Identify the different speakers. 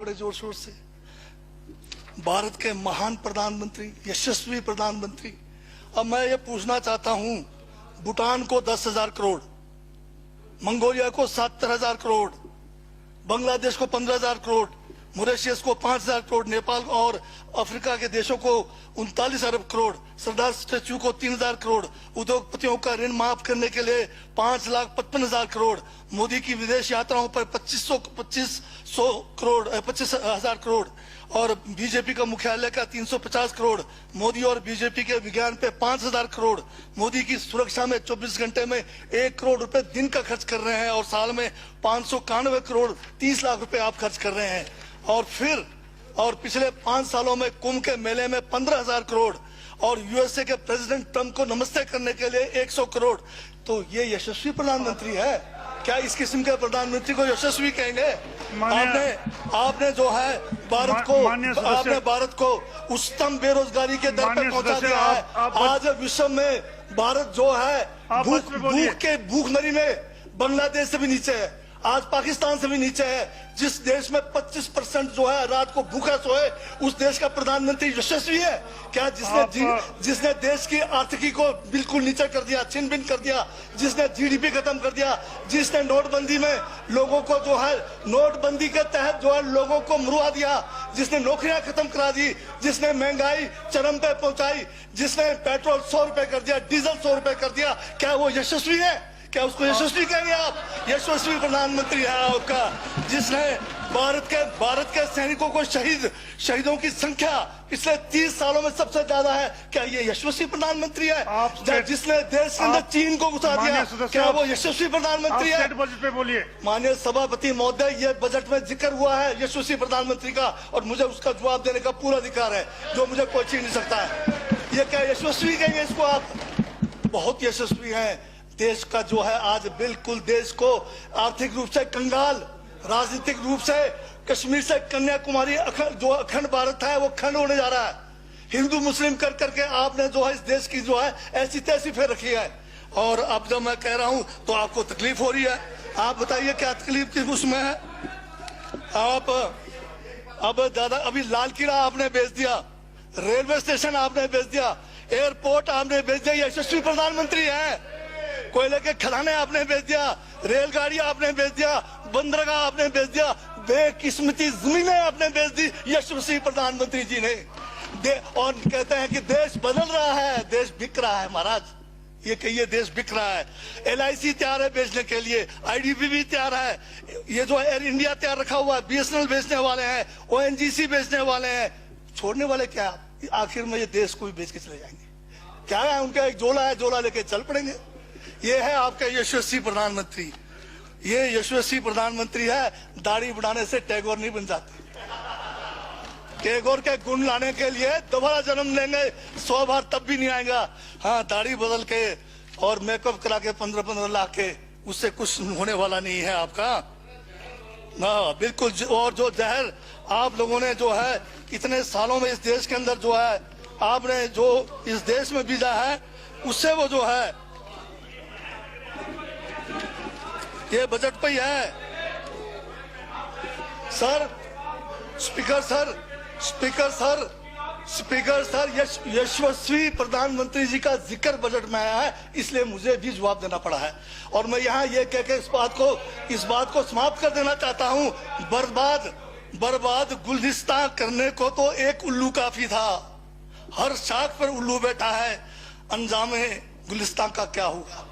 Speaker 1: बड़े जोर शोर से भारत के महान प्रधानमंत्री, यशस्वी प्रधानमंत्री। अब मैं ये पूछना चाहता हूं, भूटान को 10,000 करोड़, मंगोलिया को 70,000 करोड़, बांग्लादेश को 15,000 करोड़, मॉरिशस को 5,000 करोड़, नेपाल और अफ्रीका के देशों को 39 अरब करोड़, सरदार स्टैच्यू को 3,000 करोड़, उद्योगपतियों का ऋण माफ करने के लिए 5,55,000 करोड़, मोदी की विदेश यात्राओं पर 25,000 करोड़ और बीजेपी का मुख्यालय का 350 करोड़, मोदी और बीजेपी के विज्ञान पे 5,000 करोड़, मोदी की सुरक्षा में 24 घंटे में 1 करोड़ रुपए दिन का खर्च कर रहे हैं और साल में 591 करोड़ 30 लाख रुपए आप खर्च कर रहे हैं। और पिछले 5 सालों में कुंभ के मेले में 15,000 करोड़ और यूएसए के प्रेसिडेंट ट्रंप को नमस्ते करने के लिए 100 करोड़। तो ये यशस्वी प्रधानमंत्री है क्या? इस किस्म के प्रधानमंत्री को यशस्वी कहेंगे? आपने जो है भारत को उच्चतम बेरोजगारी के दर पर पहुंचा दिया है। आज विश्व में भारत जो है भूखमरी में बांग्लादेश से भी नीचे है, आज पाकिस्तान से भी नीचे है। जिस देश में 25% जो है रात को भूखा सोए, उस देश का प्रधानमंत्री यशस्वी है क्या? जिसने देश की आर्थिकी को बिल्कुल नीचे कर दिया, छिन भिन कर दिया, जिसने जीडीपी खत्म कर दिया, जिसने नोटबंदी में लोगों को जो है नोटबंदी के तहत जो है लोगों को मरवा दिया, जिसने नौकरियां खत्म करा दी, जिसने महंगाई चरम पे पहुंचाई, जिसने पेट्रोल 100 रुपए कर दिया, डीजल 100 रुपए कर दिया, क्या वो यशस्वी है? क्या उसको यशस्वी कहेंगे आप? यशस्वी प्रधानमंत्री है आपका, जिसने भारत के सैनिकों को शहीदों की संख्या पिछले 30 सालों में सबसे ज्यादा है। क्या ये यशस्वी प्रधानमंत्री है? जिसने देश के अंदर चीन को घुसा दिया, क्या वो यशस्वी प्रधानमंत्री है?
Speaker 2: बजट पे बोलिए।
Speaker 1: माननीय सभापति महोदय, ये बजट में जिक्र हुआ है यशस्वी प्रधानमंत्री का और मुझे उसका जवाब देने का पूरा अधिकार है, जो मुझे कोई छीन नहीं सकता है। ये क्या यशस्वी कहेंगे इसको आप? बहुत यशस्वी है। देश का जो है आज बिल्कुल देश को आर्थिक रूप से कंगाल, राजनीतिक रूप से कश्मीर से कन्याकुमारी जो अखंड भारत है वो खंड होने जा रहा है। हिंदू मुस्लिम कर करके आपने जो है इस देश की जो है ऐसी तैसी फेर रखी है। और अब जब मैं कह रहा हूं तो आपको तकलीफ हो रही है। आप बताइए क्या तकलीफ की उसमें है? आप अब दादा अभी लाल किला आपने बेच दिया, रेलवे स्टेशन आपने बेच दिया, एयरपोर्ट आपने बेच दिया। यशस्वी प्रधानमंत्री है। कोयले के खदाने आपने बेच दिया, रेलगाड़ी आपने बेच दिया, बंदरगाह आपने बेच दिया, बेकिस्मती जमीनें आपने बेच दी यशस्वी प्रधानमंत्री जी ने। और कहते हैं कि देश बदल रहा है, देश बिक रहा है। महाराज ये कहिए देश बिक रहा है। LIC तैयार है बेचने के लिए, IDB भी तैयार है, ये जो एयर इंडिया तैयार रखा हुआ है, BSNL बेचने वाले हैं, ONGC बेचने वाले हैं। छोड़ने वाले क्या? आखिर में ये देश को भी बेच के चले जाएंगे। क्या है उनका? एक झोला है, झोला लेके चल पड़ेंगे। ये है आपका यशस्वी प्रधानमंत्री। ये यशस्वी प्रधानमंत्री है। दाढ़ी बढ़ाने से टैगोर नहीं बन जाते। टैगोर के गुण लाने के लिए दोबारा जन्म लेंगे 100 बार तब भी नहीं आएगा। हाँ, दाढ़ी बदल के और मेकअप करा के 15-15 लाख के, उससे कुछ होने वाला नहीं है आपका। हाँ बिल्कुल। और जो जहर आप लोगों ने जो है इतने सालों में इस देश के अंदर जो है आपने जो इस देश में बीजा है, उससे वो जो है ये बजट पे ही है। सर स्पीकर सर यशस्वी प्रधानमंत्री जी का जिक्र बजट में आया है, इसलिए मुझे भी जवाब देना पड़ा है। और मैं यहाँ ये कह के इस बात को समाप्त कर देना चाहता हूँ, बर्बाद गुलदस्ता करने को तो एक उल्लू काफी था, हर शाख पर उल्लू बैठा है, अंजामे गुलिस्तान का क्या होगा?